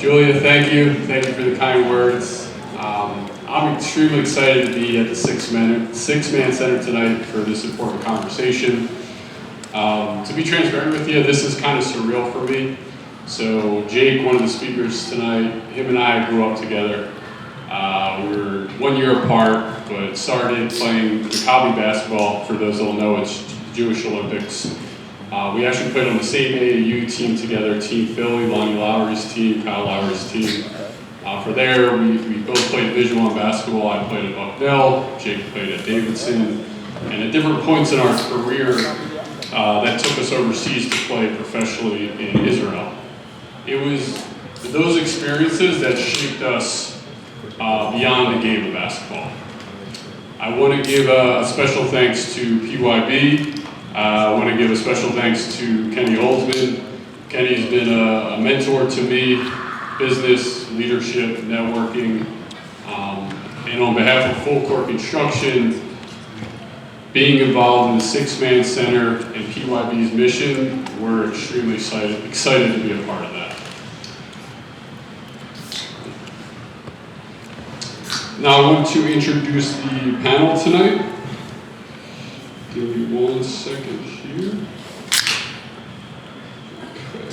Julia, thank you. Thank you for the kind words. I'm extremely excited to be at the six-man center tonight for this important conversation. To be transparent with you, this is kind of surreal for me. So Jake, one of the speakers tonight, him and I grew up together. We were 1 year apart, but started playing Maccabi basketball. For those that don't know, it's Jewish Olympics. We actually played on the same AAU team together, Team Philly, Lonnie Lowry's team, Kyle Lowry's team. For there, we both played Division I basketball. I played at Bucknell, Jake played at Davidson, and at different points in our career, that took us overseas to play professionally in Israel. It was those experiences that shaped us beyond the game of basketball. I want to give a special thanks to PYB. I want to give a special thanks to Kenny Holdsman. Kenny's been a mentor to me, business, leadership, networking, and on behalf of Full Court Construction, being involved in the six-man center and PYB's mission, we're extremely excited to be a part of that. Now I want to introduce the panel tonight. Give me 1 second here. Okay.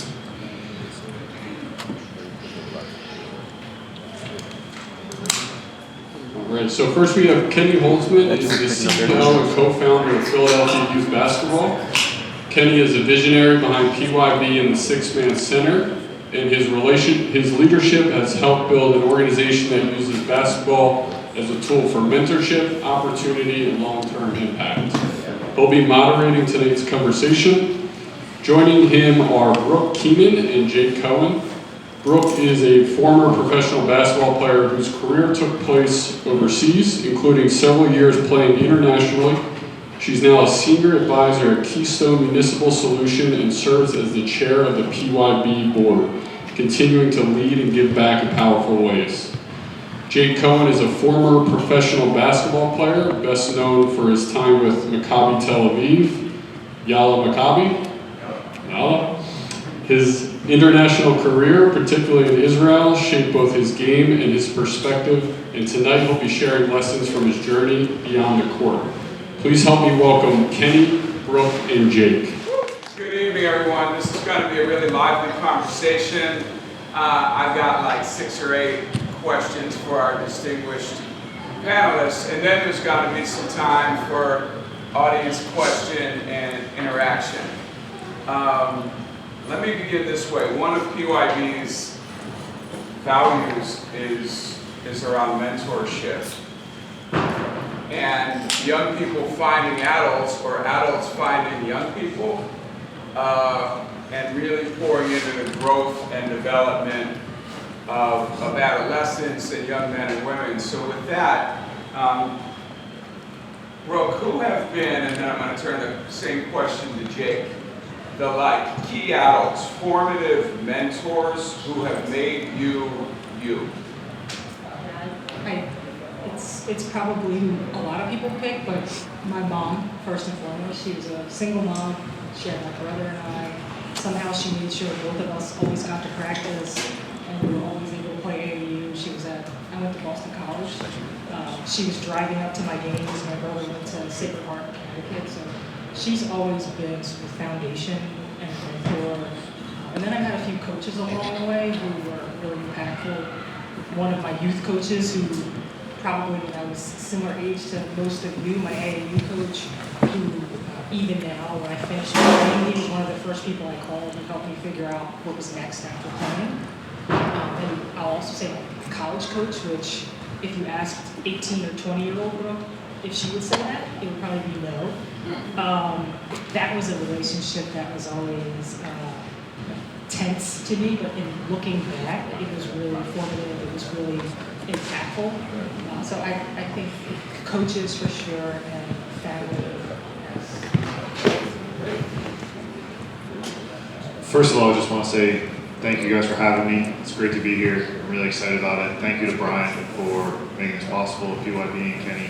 All right, so first we have Kenny Holdsman. He's the CEO and co-founder of Philadelphia Youth Basketball. Kenny is a visionary behind PYB and the Six-Man Center, and his leadership has helped build an organization that uses basketball as a tool for mentorship, opportunity, and long-term impact. He'll be moderating tonight's conversation. Joining him are Brooke Queenan and Jake Cohen. Brooke is a former professional basketball player whose career took place overseas, including several years playing internationally. She's now a senior advisor at Keystone Municipal Solution and serves as the chair of the PYB board, continuing to lead and give back in powerful ways. Jake Cohen is a former professional basketball player, best known for his time with Maccabi Tel Aviv, Yalla Maccabi. Yalla. His international career, particularly in Israel, shaped both his game and his perspective, and tonight he'll be sharing lessons from his journey beyond the court. Please help me welcome Kenny, Brooke, and Jake. Good evening, everyone. This is going to be a really lively conversation. I've got like 6 or 8 questions for our distinguished panelists, and then there's got to be some time for audience question and interaction. Let me begin this way. One of PYB's values is around mentorship. And young people finding adults, or adults finding young people, and really pouring into the growth and development of adolescents and young men and women. So with that, Brooke, who have been, and then I'm going to turn the same question to Jake, the key adults, formative mentors who have made you you? It's probably a lot of people pick, but my mom, first and foremost. She was a single mom. She had my brother and I. Somehow she made sure both of us always got to practice, and we were always able to play AAU. I went to Boston College. She was driving up to my games. My brother went to Sacred Heart, Connecticut. So she's always been a foundation and a mentor. And then I've had a few coaches along the way who were really impactful. One of my youth coaches who probably when I was similar age to most of you, my AAU coach, who even now when I finished playing, he was one of the first people I called who helped me figure out what was next after playing. And I'll also say my college coach, which if you asked 18 or 20-year-old Brooke if she would say that, it would probably be no. That was a relationship that was always tense to me, but in looking back, it was really formative, it was really impactful. So I think coaches for sure and family. First of all, I just want to say thank you guys for having me. It's great to be here. I'm really excited about it. Thank you to Brian for making this possible, PYB and Kenny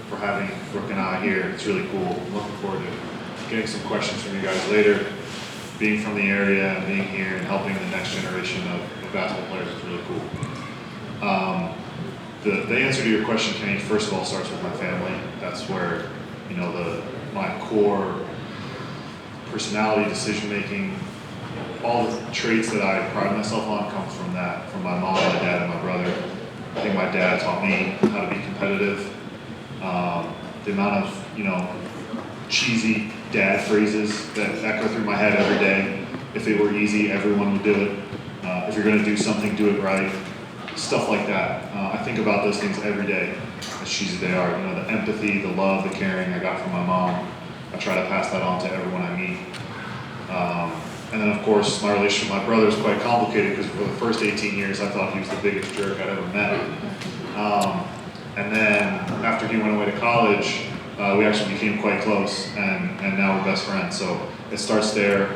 for having Brooke and I here. It's really cool. I'm looking forward to getting some questions from you guys later. being from the area and being here and helping the next generation of basketball players is really cool. The answer to your question, Kenny, first of all starts with my family. That's where, you know, my core personality, decision making, all the traits that I pride myself on comes from that, from my mom, my dad, and my brother. I think my dad taught me how to be competitive. The amount of, you know, cheesy dad phrases that echo through my head every day. If it were easy, everyone would do it. If you're going to do something, do it right. Stuff like that. I think about those things every day, as cheesy they are. You know, the empathy, the love, the caring I got from my mom. I try to pass that on to everyone I meet. And then, of course, my relationship with my brother is quite complicated because for the first 18 years, I thought he was the biggest jerk I'd ever met. And then after he went away to college, we actually became quite close, and now we're best friends. So it starts there.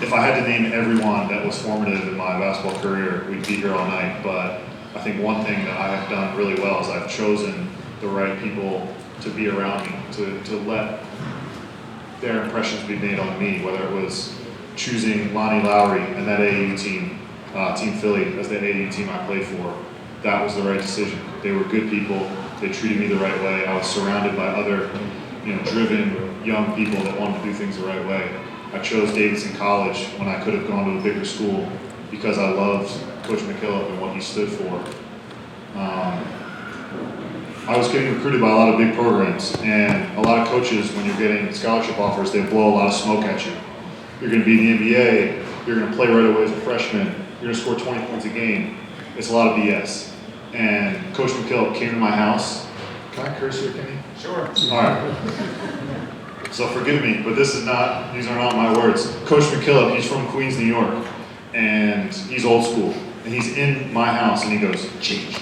If I had to name everyone that was formative in my basketball career, we'd be here all night. But I think one thing that I have done really well is I've chosen the right people to be around me, to let their impressions be made on me, whether it was choosing Lonnie Lowry and that AAU team, Team Philly, as the AAU team I played for. That was the right decision. They were good people. They treated me the right way. I was surrounded by other, you know, driven young people that wanted to do things the right way. I chose Davidson College when I could have gone to a bigger school because I loved Coach McKillop and what he stood for. I was getting recruited by a lot of big programs, and a lot of coaches, when you're getting scholarship offers, they blow a lot of smoke at you. You're going to be in the NBA, you're going to play right away as a freshman, you're going to score 20 points a game. It's a lot of BS. And Coach McKillop came to my house. Can I curse here, Kenny? Sure. All right. So forgive me, but these are not my words. Coach McKillop, he's from Queens, New York, and he's old school. And he's in my house, and he goes, "Jake,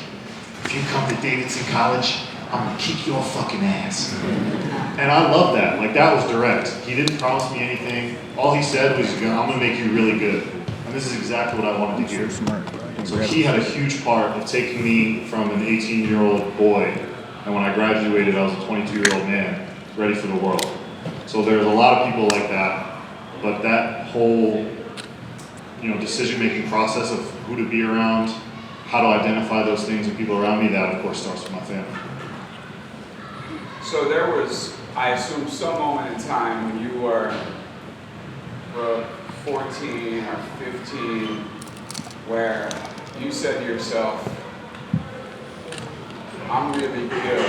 if you come to Davidson College, I'm gonna kick your fucking ass." And I love that. Like, that was direct. He didn't promise me anything. All he said was, "I'm gonna make you really good." And this is exactly what I wanted to hear. So he had a huge part of taking me from an 18-year-old boy, and when I graduated, I was a 22-year-old man, ready for the world. So there's a lot of people like that, but that whole, you know, decision-making process of who to be around, how to identify those things in people around me, that of course starts with my family. So there was, I assume, some moment in time when you were 14 or 15 where you said to yourself, "I'm really good,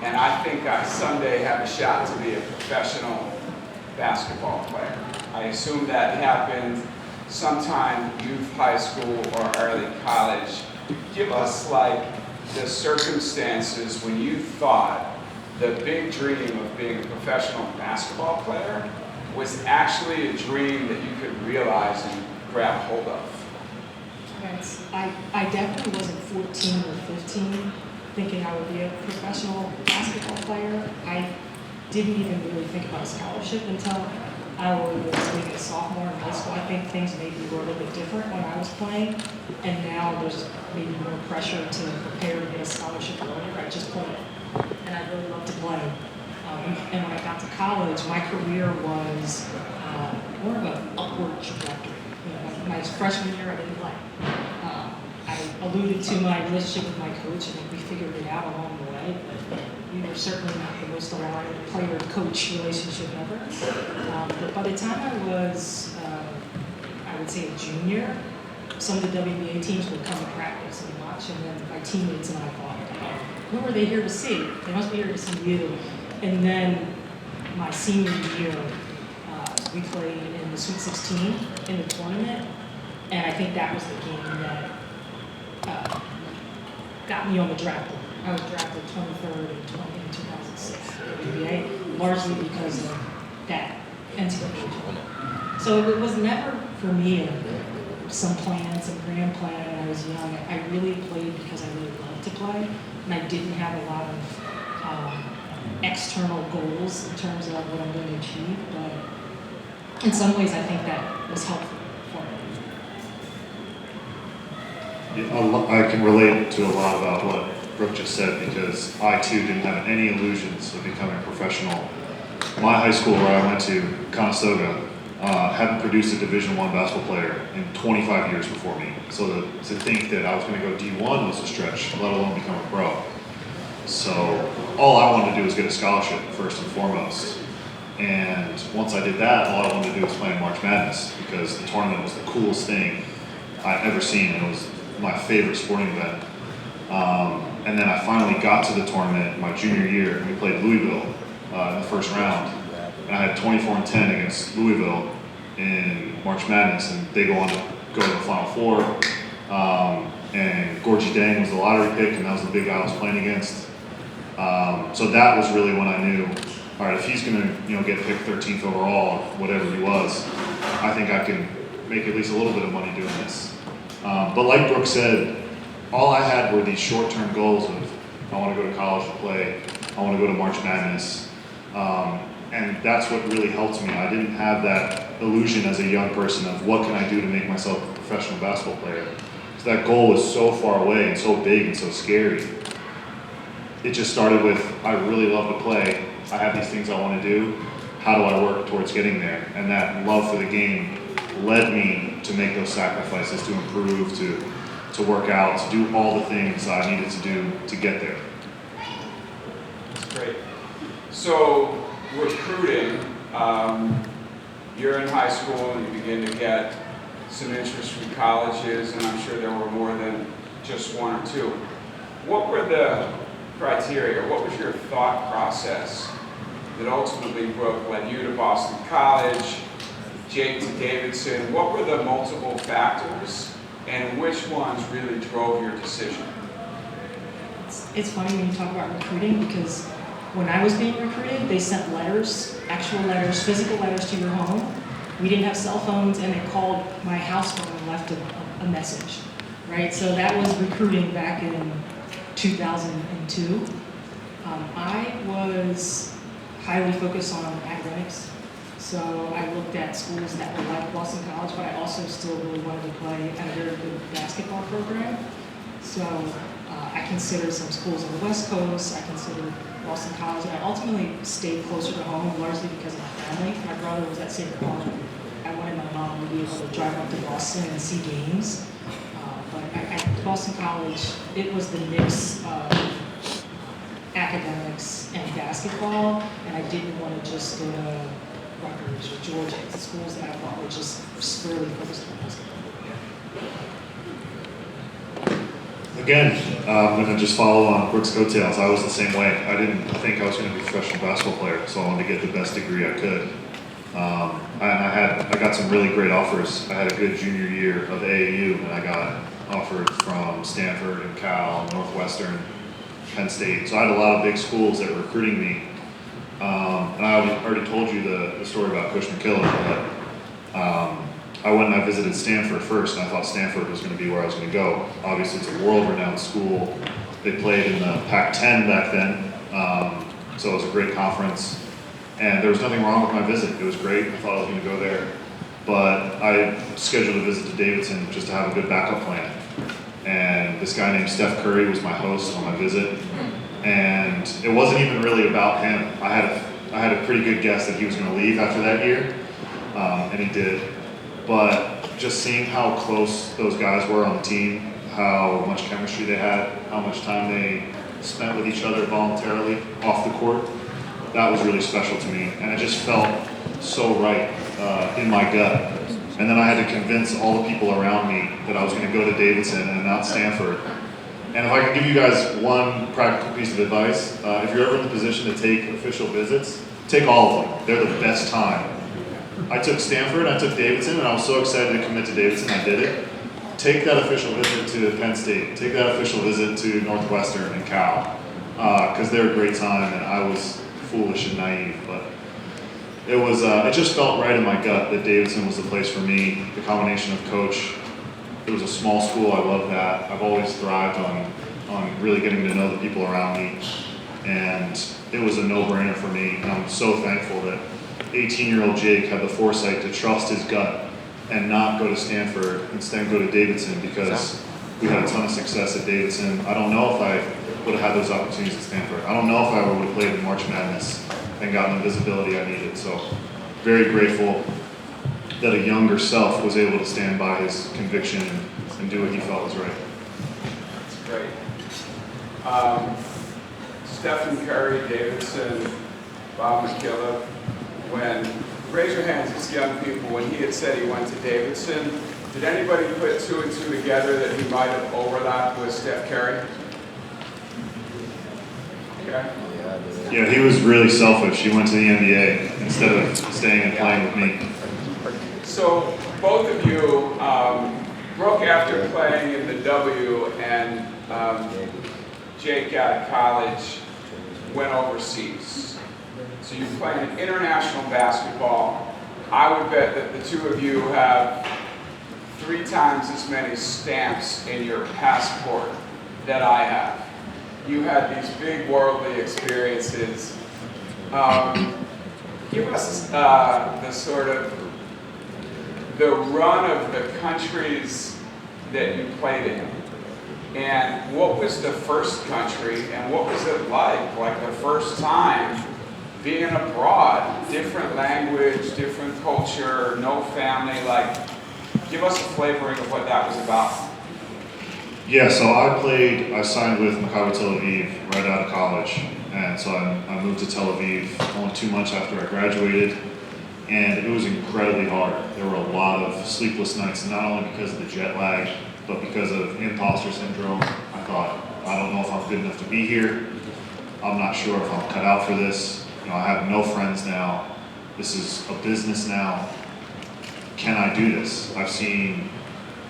and I think I someday have a shot to be a professional basketball player." I assume that happened sometime youth high school or early college. Give us like the circumstances when you thought the big dream of being a professional basketball player was actually a dream that you could realize and grab hold of. Yes, I definitely wasn't 14 or 15 thinking I would be a professional basketball player. I didn't even really think about a scholarship until I was maybe a sophomore in high school. I think things maybe were a little bit different when I was playing, and now there's maybe more pressure to prepare to get a scholarship earlier. I just played, and I really love to play. And when I got to college, my career was more of an upward trajectory. You know, my freshman year, I didn't play. I alluded to my relationship with my coach, and we figured it out along the way. But we were certainly not the most aligned player-coach relationship ever. But by the time I was, I would say, a junior, some of the WBA teams would come to practice and watch, and then my teammates and I thought, "Oh, who are they here to see? They must be here to see you." And then my senior year, we played in the Sweet 16 in the tournament, and I think that was the game that got me on the draft board. I was drafted 23rd in 2006 WBA, largely because of that NCAA tournament. So it was never for me some plan, some grand plan when I was young. I really played because I really loved to play, and I didn't have a lot of external goals in terms of what I'm going to achieve, but in some ways I think that was helpful for me. Yeah, I can relate to a lot about what Brooke just said because I too didn't have any illusions of becoming a professional. My high school where I went to, Conestoga, hadn't produced a Division I basketball player in 25 years before me. So to think that I was going to go D1 was a stretch, let alone become a pro. So all I wanted to do was get a scholarship first and foremost. And once I did that, all I wanted to do was play in March Madness because the tournament was the coolest thing I'd ever seen. It was my favorite sporting event. And then I finally got to the tournament my junior year, and we played Louisville in the first round. And I had 24-10 against Louisville in March Madness, and they go on to go to the Final Four. And Gorgie Dang was the lottery pick, and that was the big guy I was playing against. So that was really when I knew, all right, if he's going to get picked 13th overall, whatever he was, I think I can make at least a little bit of money doing this. But like Brooke said, all I had were these short-term goals of I want to go to college to play, I want to go to March Madness, and that's what really helped me. I didn't have that illusion as a young person of what can I do to make myself a professional basketball player. So that goal was so far away and so big and so scary. It just started with, I really love to play, I have these things I want to do, how do I work towards getting there? And that love for the game led me to make those sacrifices, to improve, to work out, to do all the things I needed to do to get there. That's great. So recruiting, you're in high school and you begin to get some interest from colleges, and I'm sure there were more than just one or two. What were the criteria, what was your thought process that ultimately, Brooke, led you to Boston College, Jake to Davidson? What were the multiple factors, and which ones really drove your decision? It's funny when you talk about recruiting because when I was being recruited, they sent letters, actual letters, physical letters to your home. We didn't have cell phones, and they called my house phone and left a message, right? So that was recruiting back in 2002. I was highly focused on academics. So I looked at schools that were like Boston College, but I also still really wanted to play at a very good basketball program. So I considered some schools on the West Coast. I considered Boston College, and I ultimately stayed closer to home, largely because of my family. My brother was at Sacred Heart. I wanted my mom to be able to drive up to Boston and see games. But at Boston College, it was the mix of academics and basketball, and I didn't want to just go to Rutgers or Georgia, the schools that I thought were just squarely focused on basketball. Again, I'm going to just follow on Brooke's coattails. I was the same way. I didn't think I was going to be a professional basketball player, so I wanted to get the best degree I could. And I got some really great offers. I had a good junior year of AAU, and I got offered from Stanford and Cal, Northwestern, Penn State. So I had a lot of big schools that were recruiting me. And I already told you the story about Coach McKillop, but I went and I visited Stanford first, and I thought Stanford was going to be where I was going to go. Obviously, it's a world-renowned school. They played in the Pac-10 back then, so it was a great conference. And there was nothing wrong with my visit. It was great. I thought I was going to go there. But I scheduled a visit to Davidson just to have a good backup plan. And this guy named Steph Curry was my host on my visit. And it wasn't even really about him. I had a pretty good guess that he was going to leave after that year, and he did. But just seeing how close those guys were on the team, how much chemistry they had, how much time they spent with each other voluntarily off the court, that was really special to me. And it just felt so right in my gut. And then I had to convince all the people around me that I was going to go to Davidson and not Stanford. And if I could give you guys one practical piece of advice, if you're ever in the position to take official visits, take all of them. They're the best time. I took Stanford, I took Davidson, and I was so excited to commit to Davidson, I did it. Take that official visit to Penn State. Take that official visit to Northwestern and Cal, because they're a great time, and I was foolish and naive. But it just felt right in my gut that Davidson was the place for me. The combination of coach. It was a small school, I love that. I've always thrived on really getting to know the people around me, and it was a no-brainer for me. And I'm so thankful that 18-year-old Jake had the foresight to trust his gut and not go to Stanford, instead go to Davidson, because we had a ton of success at Davidson. I don't know if I would have had those opportunities at Stanford. I don't know if I would have played in March Madness and gotten the visibility I needed. So very grateful. that a younger self was able to stand by his conviction and do what he felt was right. That's great. Stephen Curry, Davidson, Bob McKillop, raise your hands as young people, when he had said he went to Davidson, did anybody put two and two together that he might have overlapped with Steph Curry? Okay. Yeah, he was really selfish. He went to the NBA instead of staying and playing with me. So both of you, Brooke after playing in the W and Jake out of college went overseas. So you play in international basketball. I would bet that the two of you have 3 times as many stamps in your passport that I have. You had these big worldly experiences. Give us the sort of the run of the countries that you played in. And what was the first country and what was it like the first time being abroad, different language, different culture, no family, give us a flavoring of what that was about. Yeah, so I signed with Maccabi Tel Aviv right out of college, and so I moved to Tel Aviv only 2 months after I graduated, and it was incredibly hard. There were a lot of sleepless nights, not only because of the jet lag, but because of imposter syndrome. I thought, I don't know if I'm good enough to be here. I'm not sure if I'm cut out for this. I have no friends now. This is a business now. Can I do this? I've seen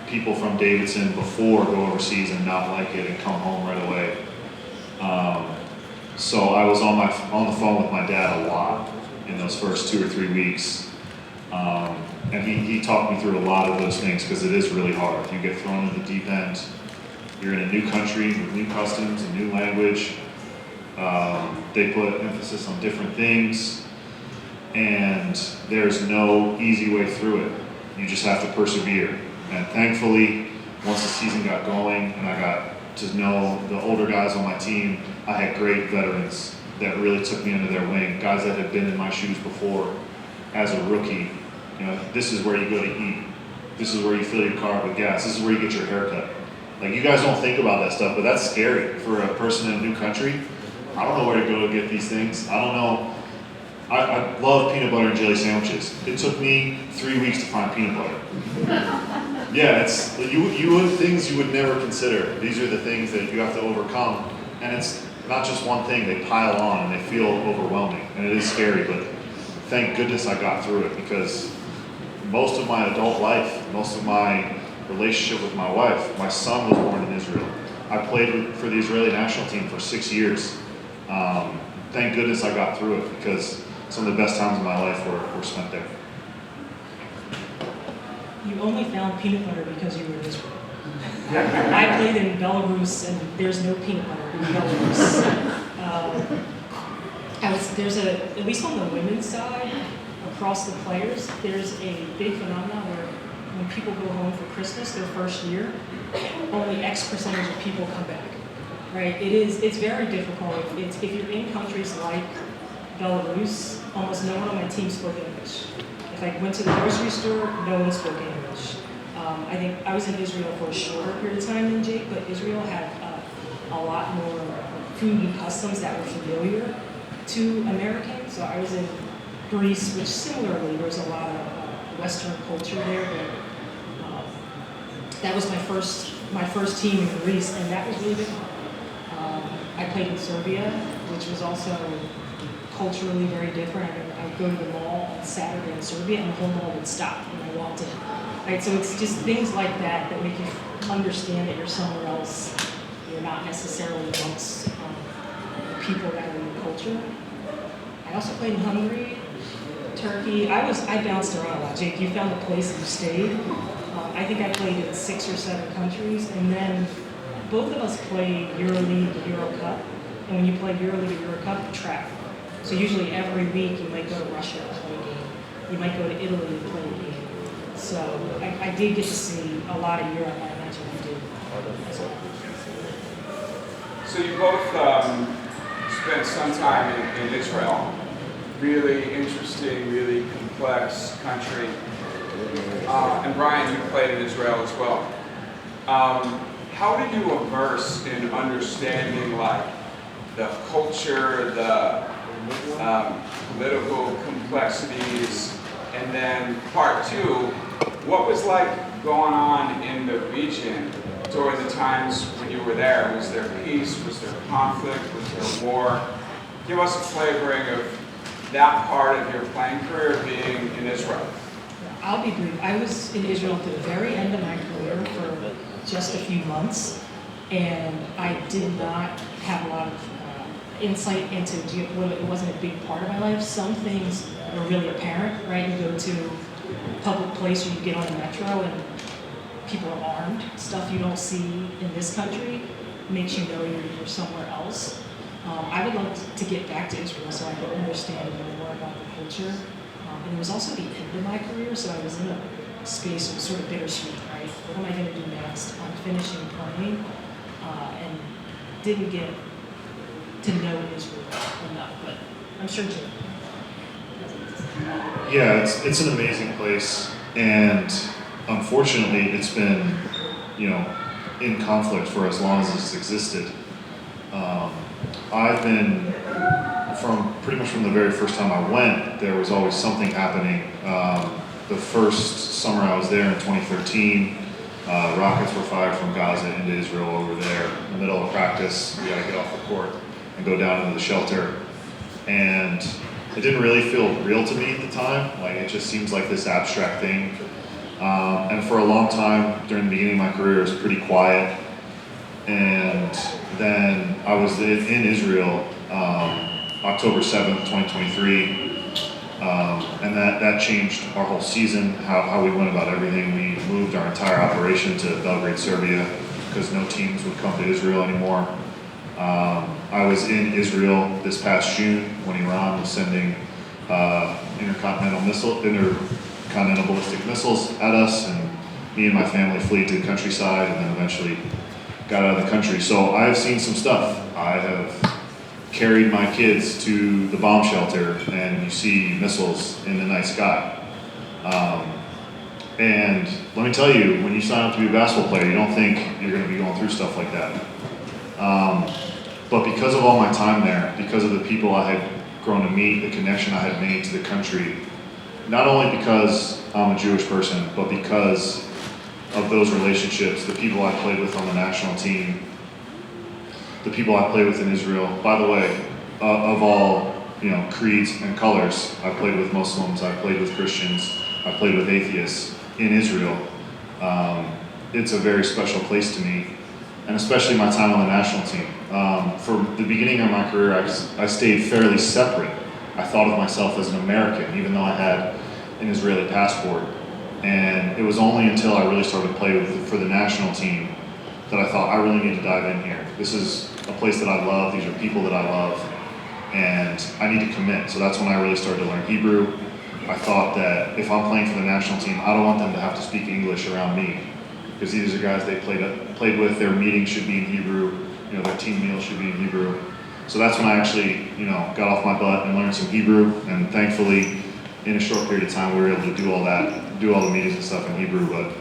people from Davidson before go overseas and not like it and come home right away. So I was on the phone with my dad a lot in those first 2 or 3 weeks. And he talked me through a lot of those things because it is really hard. You get thrown into the deep end. You're in a new country with new customs and new language. They put emphasis on different things, and there's no easy way through it. You just have to persevere. And thankfully, once the season got going and I got to know the older guys on my team, I had great veterans that really took me under their wing, guys that had been in my shoes before as a rookie. This is where you go to eat. This is where you fill your car with gas. This is where you get your haircut. You guys don't think about that stuff, but that's scary for a person in a new country. I don't know where to go to get these things. I don't know. I love peanut butter and jelly sandwiches. It took me 3 weeks to find peanut butter. Yeah, it's things you would never consider. These are the things that you have to overcome, and it's not just one thing. They pile on and they feel overwhelming, and it is scary. But thank goodness I got through it, because most of my adult life, most of my relationship with my wife, my son was born in Israel. I played for the Israeli national team for 6 years. Thank goodness I got through it, because some of the best times of my life were spent there. You only found peanut butter because you were in Israel. I played in Belarus, and there's no peanut butter in Belarus. At least on the women's side, across the players, there's a big phenomenon where when people go home for Christmas their first year, only X percentage of people come back. Right? It's very difficult. If you're in countries like Belarus, almost no one on my team spoke English. If I went to the grocery store, no one spoke English. I think I was in Israel for a shorter period of time than Jake, but Israel had a lot more food and customs that were familiar to Americans. So I was in Greece, which similarly, there's a lot of Western culture there. But that was my first team in Greece, and that was really difficult. I played in Serbia, which was also culturally very different. I would go to the mall on Saturday in Serbia, and the whole mall would stop when I walked in. Right? So it's just things like that that make you understand that you're somewhere else. You're not necessarily amongst the people that are in the culture. I also played in Hungary, Turkey. I bounced around a lot. Jake, you found a place and you stayed. I think I played in 6 or 7 countries, and then both of us played EuroLeague and Euro Cup. And when you play EuroLeague and Euro Cup, you travel. So usually every week you might go to Russia and play a game. You might go to Italy and play a game. So I did get to see a lot of Europe. I imagine you did as well. So you both spent some time in Israel. Really interesting, really complex country. And Brian, you played in Israel as well. How did you immerse in understanding like the culture, the political complexities, and then part two, what was like going on in the region during the times when you were there? Was there peace? Was there conflict? Was there war? Give us a flavoring of that part of your playing career being in Israel. I'll be brief. I was in Israel at the very end of my career for just a few months, and I did not have a lot of insight into well, it wasn't a big part of my life. Some things are really apparent, right? You go to a public place or you get on the metro and people are armed. Stuff you don't see in this country makes you know you're somewhere else. I would love to get back to Israel so I could understand a little more about the culture. And it was also the end of my career, so I was in a space of sort of bittersweet, right? What am I going to do next? I'm finishing playing and didn't get to know Israel enough, but I'm sure Jim. Yeah, it's an amazing place, and unfortunately, it's been, in conflict for as long as it's existed. I've been pretty much from the very first time I went, there was always something happening. The first summer I was there in 2013, rockets were fired from Gaza into Israel over there. In the middle of practice, we had to get off the court and go down into the shelter. And it didn't really feel real to me at the time. Like, it just seems like this abstract thing. And for a long time, during the beginning of my career, it was pretty quiet. And then I was in Israel October 7th, 2023. And that changed our whole season, how we went about everything. We moved our entire operation to Belgrade, Serbia, because no teams would come to Israel anymore. I was in Israel this past June when Iran was sending intercontinental ballistic missiles at us, and me and my family fled to the countryside and then eventually got out of the country. So I have seen some stuff. I have carried my kids to the bomb shelter and you see missiles in the night sky. And let me tell you, when you sign up to be a basketball player, you don't think you're going to be going through stuff like that. But because of all my time there, because of the people I had grown to meet, the connection I had made to the country, not only because I'm a Jewish person, but because of those relationships, the people I played with on the national team, the people I played with in Israel. By the way, of all creeds and colors, I played with Muslims, I played with Christians, I played with atheists in Israel. It's a very special place to me, and especially my time on the national team. For the beginning of my career, I stayed fairly separate. I thought of myself as an American, even though I had an Israeli passport. And it was only until I really started to play for the national team that I thought, I really need to dive in here. This is a place that I love, these are people that I love, and I need to commit. So that's when I really started to learn Hebrew. I thought that if I'm playing for the national team, I don't want them to have to speak English around me, because these are guys they played with, their meetings should be in Hebrew, their team meals should be in Hebrew. So that's when I actually, got off my butt and learned some Hebrew, and thankfully, in a short period of time, we were able to do all the meetings and stuff in Hebrew. But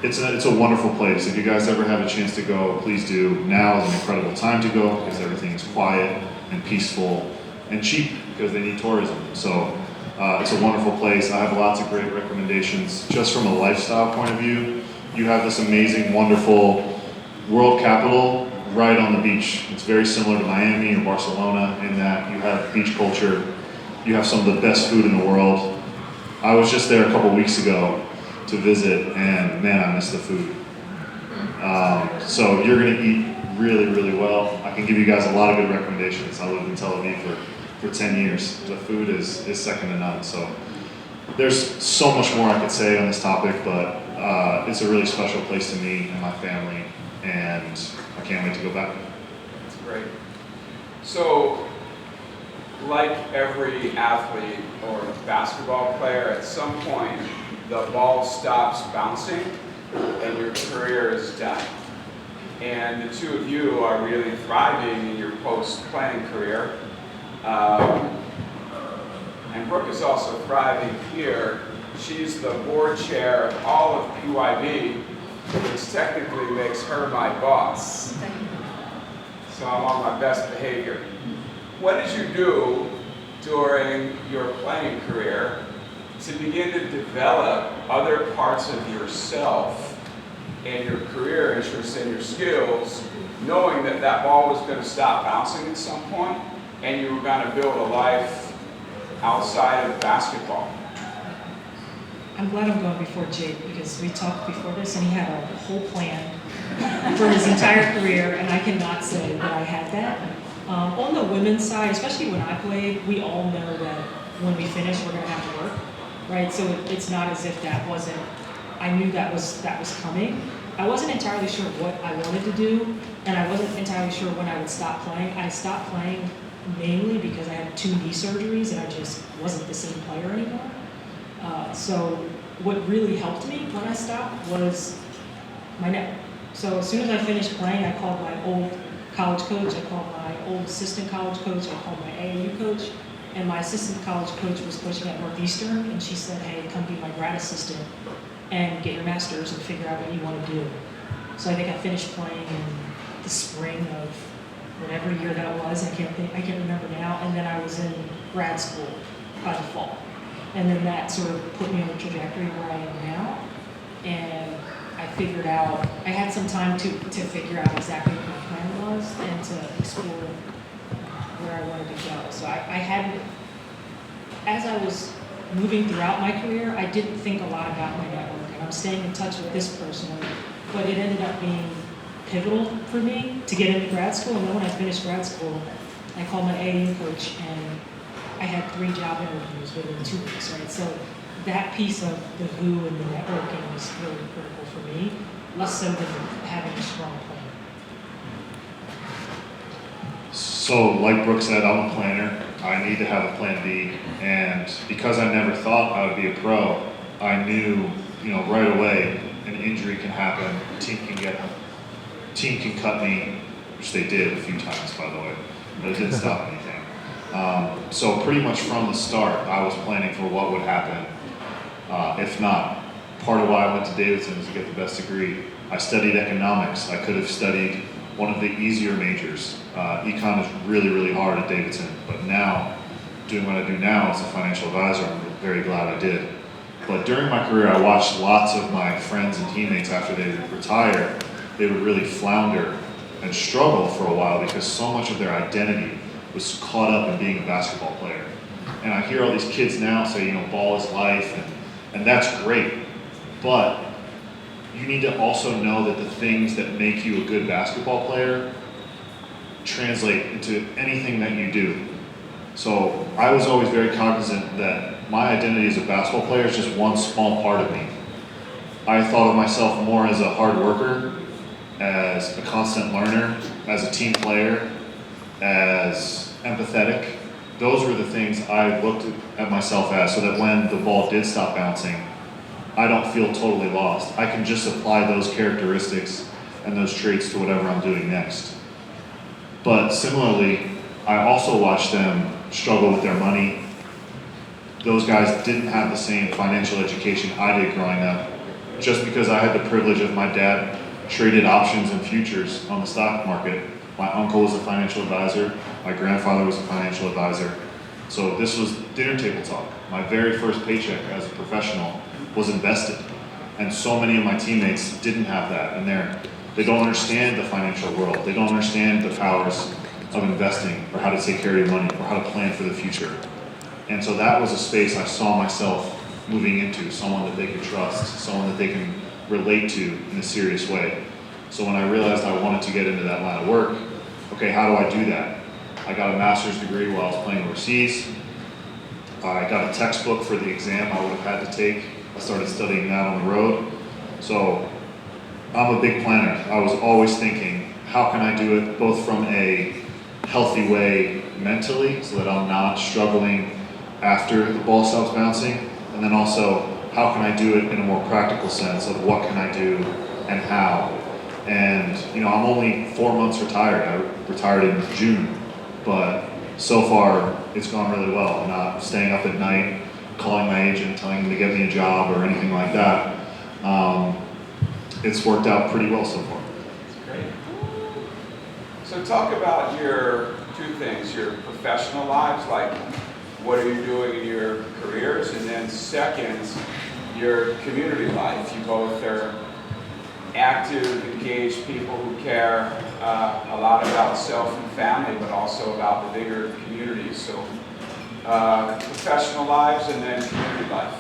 it's a wonderful place. If you guys ever have a chance to go, please do. Now is an incredible time to go because everything is quiet and peaceful and cheap because they need tourism. So it's a wonderful place. I have lots of great recommendations. Just from a lifestyle point of view, you have this amazing, wonderful world capital right on the beach. It's very similar to Miami or Barcelona in that you have beach culture. You have some of the best food in the world. I was just there a couple weeks ago to visit, and man, I miss the food. So you're gonna eat really, really well. I can give you guys a lot of good recommendations. I lived in Tel Aviv for 10 years. The food is second to none. So there's so much more I could say on this topic, but it's a really special place to me and my family, and I can't wait to go back. That's great. So, like every athlete or basketball player, at some point the ball stops bouncing and your career is done. And the two of you are really thriving in your post-playing career. And Brooke is also thriving here She's the board chair of all of PYB, which technically makes her my boss. So I'm on my best behavior. What did you do during your playing career to begin to develop other parts of yourself and your career interests and your skills, knowing that that ball was going to stop bouncing at some point and you were going to build a life outside of basketball? I'm glad I'm going before Jake, because we talked before this and he had a whole plan for his entire career, and I cannot say that I had that. On the women's side, especially when I played, we all know that when we finish, we're going to have to work, right? So it's not as if that wasn't, I knew that was coming. I wasn't entirely sure what I wanted to do, and I wasn't entirely sure when I would stop playing. I stopped playing mainly because I had 2 knee surgeries and I just wasn't the same player anymore. So what really helped me when I stopped was my network. So as soon as I finished playing, I called my old college coach, I called my old assistant college coach, I called my AAU coach, and my assistant college coach was coaching at Northeastern, and she said, hey, come be my grad assistant and get your master's and figure out what you want to do. So I think I finished playing in the spring of whatever year that was, I can't remember now, and then I was in grad school by the fall. And then that sort of put me on the trajectory where I am now, and I figured out, I had some time to figure out exactly what my plan was and to explore where I wanted to go. So I had, as I was moving throughout my career, I didn't think a lot about my network, and I'm staying in touch with this person, but it ended up being pivotal for me to get into grad school. And then when I finished grad school, I called my AAU coach, and I had 3 job interviews within 2 weeks, right? So that piece of the who and the networking was really critical for me, less so than having a strong plan. So, like Brooke said, I'm a planner. I need to have a plan B, and because I never thought I would be a pro, I knew, right away, an injury can happen. A team can cut me, which they did a few times, by the way, but it didn't stop anything. So pretty much from the start, I was planning for what would happen. If not, part of why I went to Davidson was to get the best degree. I studied economics. I could have studied one of the easier majors. Econ is really, really hard at Davidson, but now, doing what I do now as a financial advisor, I'm very glad I did. But during my career, I watched lots of my friends and teammates after they would retire, they would really flounder and struggle for a while because so much of their identity was caught up in being a basketball player. And I hear all these kids now say, ball is life, and that's great. But you need to also know that the things that make you a good basketball player translate into anything that you do. So I was always very cognizant that my identity as a basketball player is just one small part of me. I thought of myself more as a hard worker, as a constant learner, as a team player, as empathetic. Those were the things I looked at myself as, so that when the ball did stop bouncing, I don't feel totally lost. I can just apply those characteristics and those traits to whatever I'm doing next. But similarly, I also watched them struggle with their money. Those guys didn't have the same financial education I did growing up. Just because I had the privilege of my dad traded options and futures on the stock market. My uncle was a financial advisor. My grandfather was a financial advisor. So this was dinner table talk. My very first paycheck as a professional was invested. And so many of my teammates didn't have that. And they don't understand the financial world. They don't understand the powers of investing, or how to take care of your money, or how to plan for the future. And so that was a space I saw myself moving into, someone that they could trust, someone that they can relate to in a serious way. So when I realized I wanted to get into that line of work, okay, how do I do that? I got a master's degree while I was playing overseas. I got a textbook for the exam I would have had to take. I started studying that on the road. So I'm a big planner. I was always thinking, how can I do it both from a healthy way mentally, so that I'm not struggling after the ball stops bouncing, and then also, how can I do it in a more practical sense of what can I do and how. And I'm only 4 months retired. I retired in June, but so far it's gone really well. I'm not staying up at night calling my agent, telling him to get me a job or anything like that. It's worked out pretty well so far. Great. So talk about your two things, your professional lives, like what are you doing in your careers, and then second, your community life. You both are active, engaged people who care a lot about self and family, but also about the bigger community. So professional lives and then community life.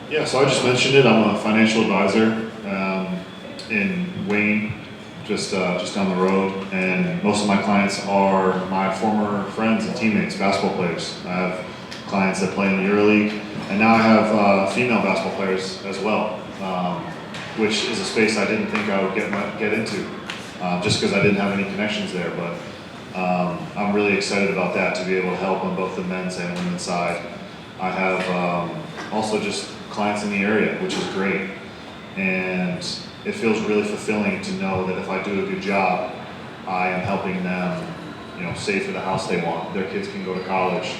Yeah, so I just mentioned it. I'm a financial advisor in Wayne, just down the road, and most of my clients are my former friends and teammates, basketball players. I have clients that play in the EuroLeague, and now I have female basketball players as well, which is a space I didn't think I would get into, just because I didn't have any connections there. But I'm really excited about that, to be able to help on both the men's and women's side. I have also just clients in the area, which is great, and it feels really fulfilling to know that if I do a good job, I am helping them, save for the house they want. Their kids can go to college.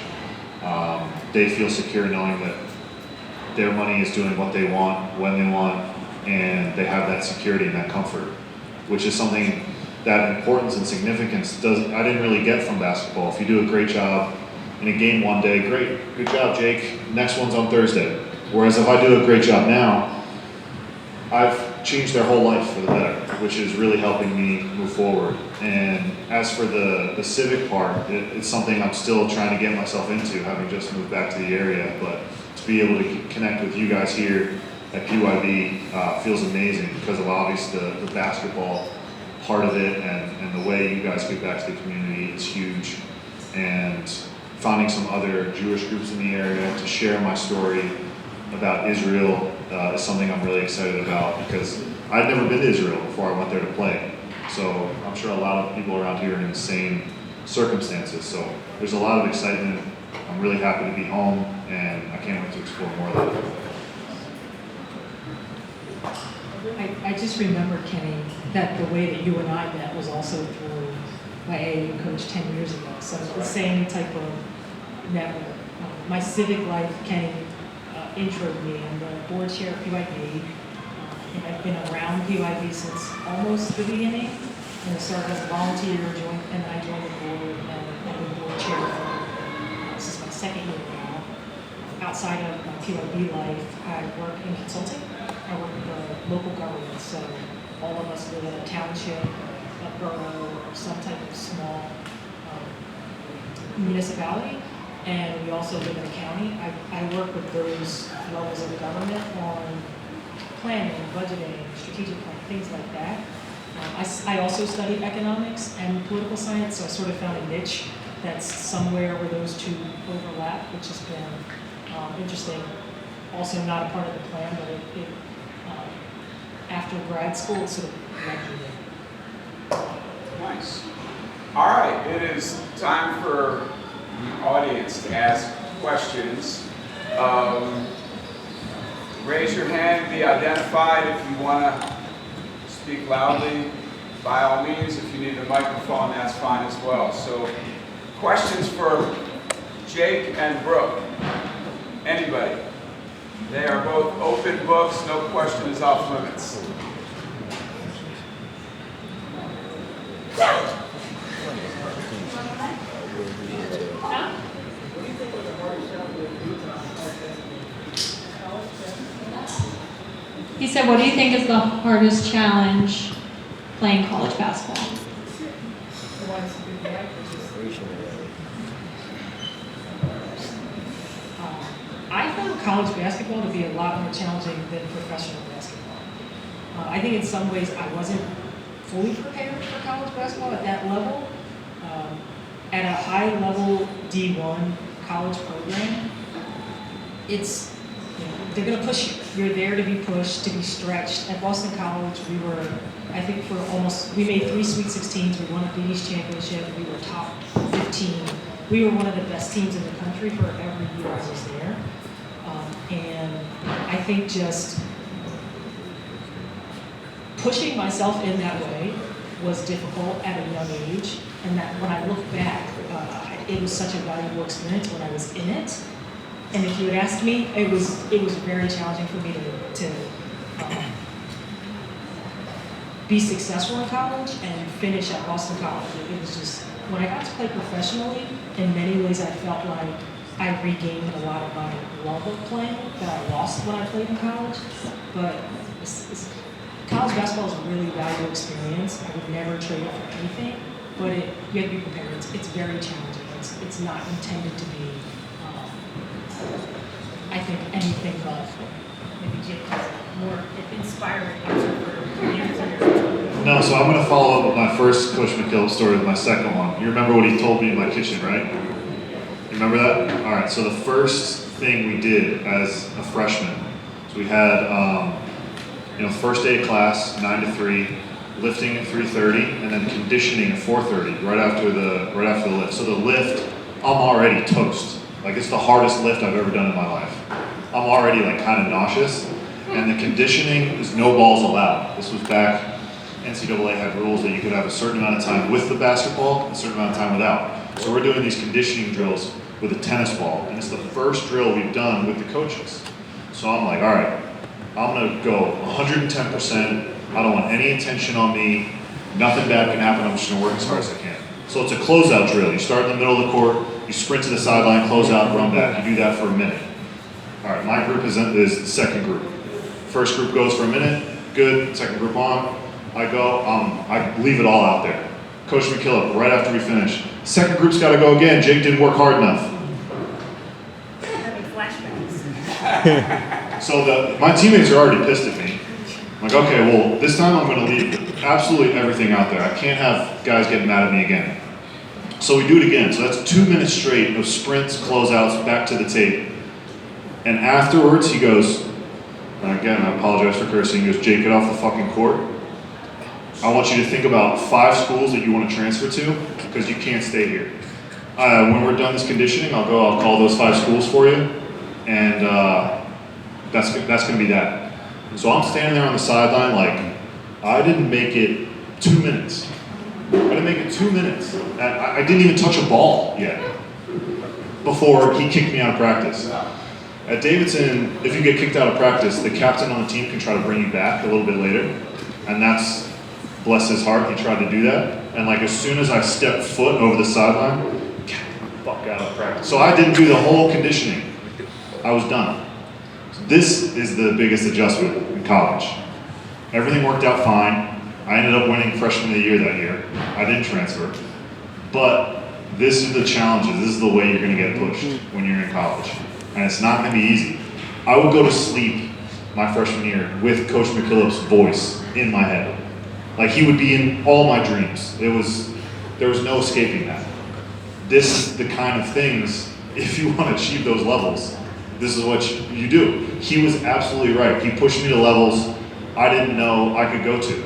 They feel secure knowing that their money is doing what they want, when they want, and they have that security and that comfort, which is something that importance and significance I didn't really get from basketball. If you do a great job in a game one day, great, good job, Jake. Next one's on Thursday. Whereas if I do a great job now, I've changed their whole life for the better, which is really helping me move forward. And as for the civic part, it's something I'm still trying to get myself into, having just moved back to the area. But to be able to connect with you guys here at PYB feels amazing, because of obviously the basketball part of it, and the way you guys give back to the community is huge. And finding some other Jewish groups in the area to share my story about Israel is something I'm really excited about, because I'd never been to Israel before I went there to play. So I'm sure a lot of people around here are in the same circumstances. So there's a lot of excitement. I'm really happy to be home, and I can't wait to explore more of that. I just remember, Kenny, that the way that you and I met was also through my AAU coach 10 years ago. So it's the same type of network. My civic life, Kenny introed me. I'm the board chair at PYB. And I've been around PYB since almost the beginning. And I started as a volunteer, and I joined the board, and I've been board chair for, this is my second year now. Outside of my PYB life, I work in consulting. I work with the local government, so all of us live in a township, a borough, or some type of small municipality, and we also live in a county. I work with those levels of government on planning, budgeting, strategic planning, things like that. I also studied economics and political science, so I sort of found a niche that's somewhere where those two overlap, which has been interesting. Also not a part of the plan, but it after grad school, it sort of led me there. Nice. All right, it is time for the audience to ask questions. Raise your hand, be identified. If you want to speak loudly, by all means. If you need a microphone, that's fine as well. So, questions for Jake and Brooke? Anybody? They are both open books. No question is off limits. He said, what do you think is the hardest challenge playing college basketball? I found college basketball to be a lot more challenging than professional basketball. I think in some ways I wasn't fully prepared for college basketball at that level. At a high level D1 college program, it's, they're going to push you. You're there to be pushed, to be stretched. At Boston College, we were, I think we made 3 Sweet 16s. We won a Big East championship. We were top 15. We were one of the best teams in the country for every year I was there. And I think just pushing myself in that way was difficult at a young age. And that when I look back, it was such a valuable experience when I was in it. And if you had asked me, it was very challenging for me to be successful in college and finish at Boston College. It was just, when I got to play professionally, in many ways I felt like I regained a lot of my love of playing that I lost when I played in college. But college basketball is a really valuable experience. I would never trade it for anything, but you have to be prepared. It's very challenging. It's not intended to be, I think, anything but. Maybe Jake has a more inspiring answer for you. No, so I'm going to follow up with my first Coach McKillop story with my second one. You remember what he told me in my kitchen, right? You remember that? All right, so the first thing we did as a freshman, so we had, first day of class, 9 to 3, lifting at 3:30, and then conditioning at 4:30, right after the lift. So the lift, I'm already toast. Like, it's the hardest lift I've ever done in my life. I'm already like kind of nauseous, and the conditioning is no balls allowed. This was back, NCAA had rules that you could have a certain amount of time with the basketball, and a certain amount of time without. So we're doing these conditioning drills with a tennis ball, and it's the first drill we've done with the coaches. So I'm like, all right, I'm gonna go 110%. I don't want any attention on me. Nothing bad can happen. I'm just gonna work as hard as I can. So it's a closeout drill. You start in the middle of the court, you sprint to the sideline, close out, run back. You do that for a minute. All right, my group is the second group. First group goes for a minute, good. Second group on, I go, I leave it all out there. Coach McKillop, right after we finish, second group's got to go again. Jake didn't work hard enough. Having flashbacks. So my teammates are already pissed at me. I'm like, okay, well, this time I'm going to leave absolutely everything out there. I can't have guys getting mad at me again. So we do it again. So that's 2 minutes straight of sprints, closeouts, back to the tape. And afterwards, he goes, and again, I apologize for cursing, he goes, Jake, get off the fucking court. I want you to think about 5 schools that you want to transfer to, because you can't stay here. When we're done this conditioning, I'll call those 5 schools for you, and that's going to be that. So I'm standing there on the sideline like, I didn't make it 2 minutes. I didn't make it 2 minutes. I didn't even touch a ball yet before he kicked me out of practice. At Davidson, if you get kicked out of practice, the captain on the team can try to bring you back a little bit later, and that's, bless his heart, he tried to do that. And like as soon as I stepped foot over the sideline, get the fuck out of practice. So I didn't do the whole conditioning. I was done. So this is the biggest adjustment in college. Everything worked out fine. I ended up winning freshman of the year that year. I didn't transfer. But this is the challenges. This is the way you're going to get pushed when you're in college. And it's not going to be easy. I would go to sleep my freshman year with Coach McKillop's voice in my head. Like he would be in all my dreams. There was no escaping that. This is the kind of things, if you want to achieve those levels, this is what you do. He was absolutely right. He pushed me to levels I didn't know I could go to.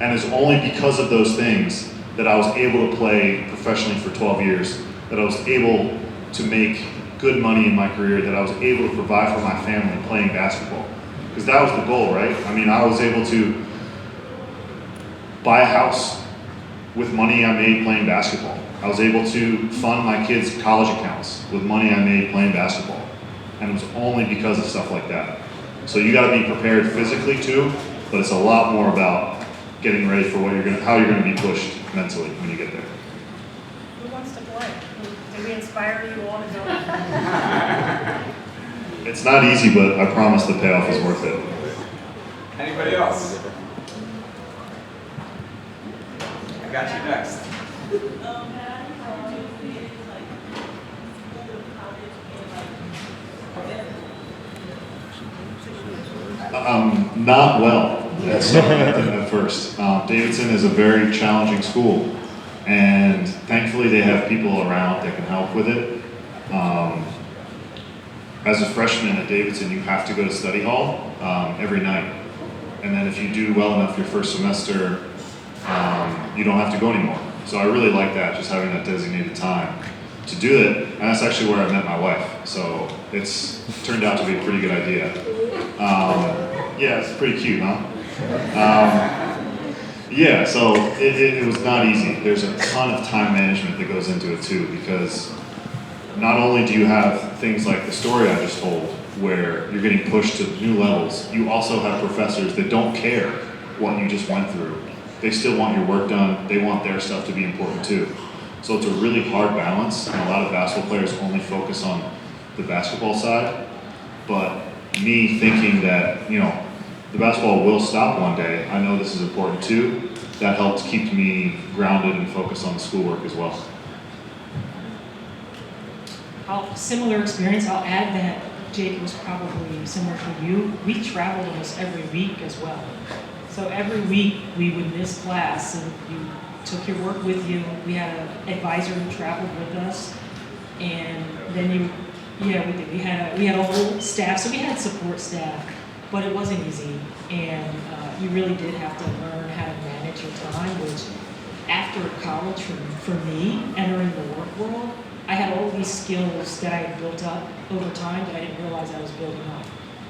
And it's only because of those things that I was able to play professionally for 12 years, that I was able to make good money in my career, that I was able to provide for my family playing basketball. Because that was the goal, right? I mean, I was able to buy a house with money I made playing basketball. I was able to fund my kids' college accounts with money I made playing basketball. And it was only because of stuff like that. So you gotta be prepared physically too, but it's a lot more about getting ready for how you're gonna be pushed mentally when you get there. Who wants to play? Did we inspire you all to go? It's not easy, but I promise the payoff is worth it. Anybody else? I got you next. Not well at first. Davidson is a very challenging school, and thankfully they have people around that can help with it. As a freshman at Davidson, you have to go to study hall every night, and then if you do well enough your first semester, you don't have to go anymore. So I really like that, just having that designated time to do it, and that's actually where I met my wife. So it's turned out to be a pretty good idea. Yeah, it's pretty cute, huh? Yeah, so it was not easy. There's a ton of time management that goes into it too, because not only do you have things like the story I just told, where you're getting pushed to new levels, you also have professors that don't care what you just went through. They still want your work done. They want their stuff to be important too. So it's a really hard balance, and a lot of basketball players only focus on the basketball side. But me thinking that, you know, the basketball will stop one day, I know this is important too, that helps keep me grounded and focused on the schoolwork as well. Similar experience, I'll add that Jake was probably similar for you. We traveled almost every week as well. So every week we would miss class and you took your work with you. We had an advisor who traveled with us. And then we had a whole staff, so we had support staff, but it wasn't easy. And you really did have to learn how to manage your time, which after college for me, entering the work world, I had all these skills that I had built up over time that I didn't realize I was building up.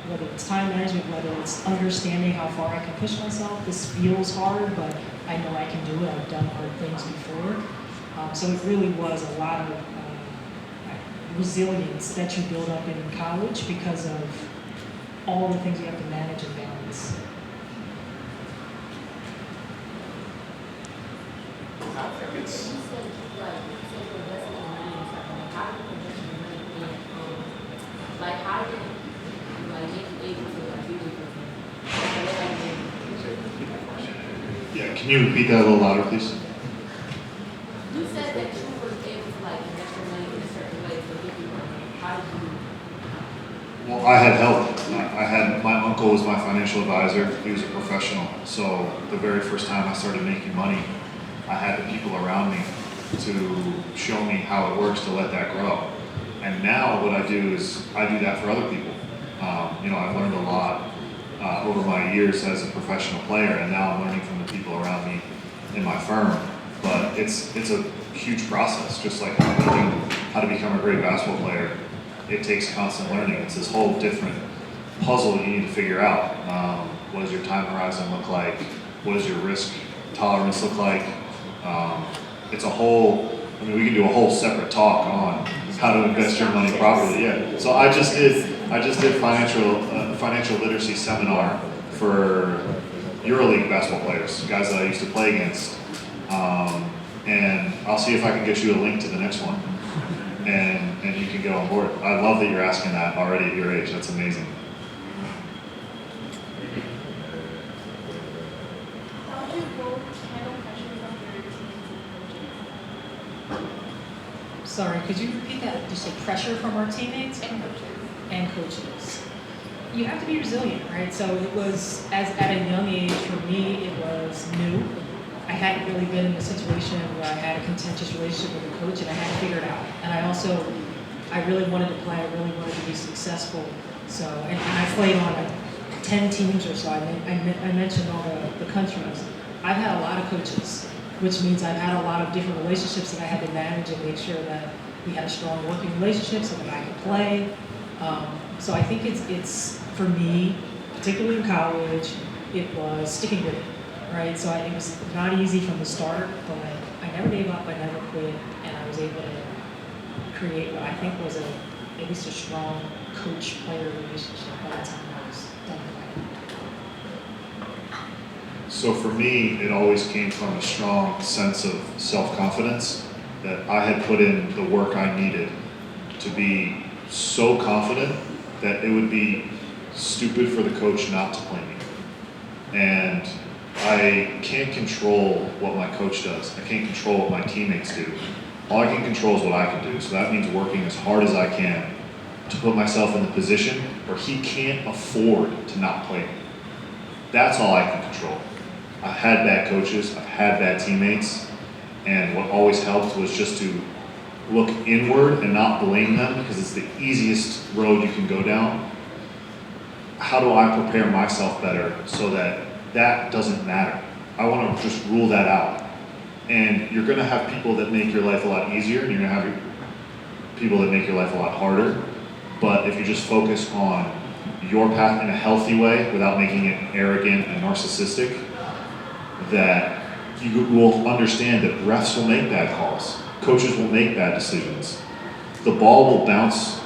Whether it's time management, whether it's understanding how far I can push myself. This feels hard, but I know I can do it. I've done hard things before. So it really was a lot of resilience that you build up in college because of all the things you have to manage and balance. I think it's, like how did you like make able to like do it? Yeah, can you repeat that a little louder, please? You said that you were able to like invest your money in a certain way to give you money. How did you? Well, I had help. My uncle was my financial advisor. He was a professional. So the very first time I started making money, I had the people around me to show me how it works to let that grow. And now what I do is I do that for other people. I've learned a lot over my years as a professional player, and now I'm learning from the people around me in my firm. But it's a huge process, just like learning how to become a great basketball player. It takes constant learning. It's this whole different puzzle you need to figure out. What does your time horizon look like? What does your risk tolerance look like? It's a whole, we can do a whole separate talk on how to invest your money properly. Yeah. So I just did financial literacy seminar for EuroLeague basketball players, guys that I used to play against. And I'll see if I can get you a link to the next one. And you can get on board. I love that you're asking that already at your age. That's amazing. How do you both handle pressure from your teams and coaches? Sorry, could you repeat that? Did you say pressure from our teammates? And coaches. You have to be resilient, right? So it was, at a young age, for me, it was new. I hadn't really been in a situation where I had a contentious relationship with a coach, and I had to figure it out. And I really wanted to play. I really wanted to be successful. So, and I played on 10 teams or so. I mentioned all the countries. I've had a lot of coaches, which means I've had a lot of different relationships that I had to manage and make sure that we had a strong working relationship so that I could play. So I think it's for me, particularly in college, it was sticking with it, right? So it was not easy from the start, but I never gave up, I never quit, and I was able to create what I think was at least a strong coach-player relationship by the time I was done playing. So for me, it always came from a strong sense of self-confidence that I had put in the work I needed to be so confident that it would be stupid for the coach not to play me. And I can't control what my coach does. I can't control what my teammates do. All I can control is what I can do. So that means working as hard as I can to put myself in the position where he can't afford to not play me. That's all I can control. I've had bad coaches, I've had bad teammates, and what always helped was just to look inward and not blame them, because it's the easiest road you can go down. How do I prepare myself better so that that doesn't matter? I want to just rule that out. And you're going to have people that make your life a lot easier, and you're going to have people that make your life a lot harder. But if you just focus on your path in a healthy way without making it arrogant and narcissistic, that you will understand that refs will make bad calls. Coaches will make bad decisions. the ball will bounce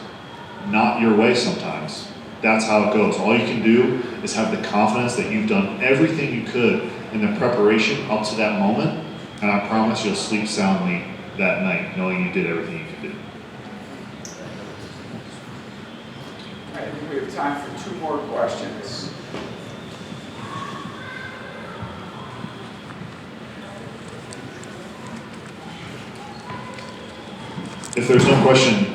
not your way sometimes. That's how it goes. All you can do is have the confidence that you've done everything you could in the preparation up to that moment, and I promise you'll sleep soundly that night knowing you did everything you could do. I think we have time for 2 more questions. If there's no question,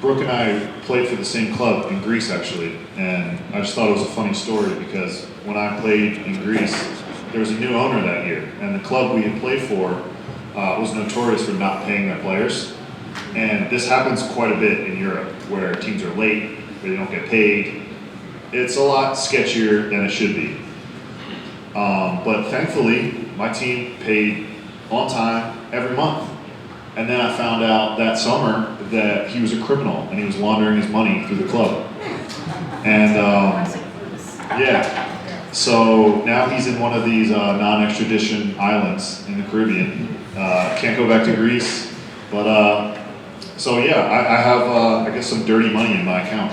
Brooke and I played for the same club in Greece actually, and I just thought it was a funny story because when I played in Greece, there was a new owner that year, and the club we had played for was notorious for not paying their players. And this happens quite a bit in Europe, where teams are late, they don't get paid. It's a lot sketchier than it should be. But thankfully, my team paid on time every month. And then I found out that summer that he was a criminal and he was laundering his money through the club. And yeah, so now he's in one of these non-extradition islands in the Caribbean. Can't go back to Greece, but so yeah, I have I guess some dirty money in my account.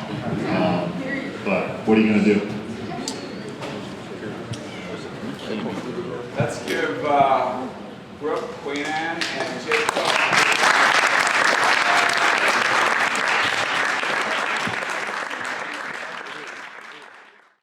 But what are you gonna do? Let's give Brooke Queenan and Jake Cohen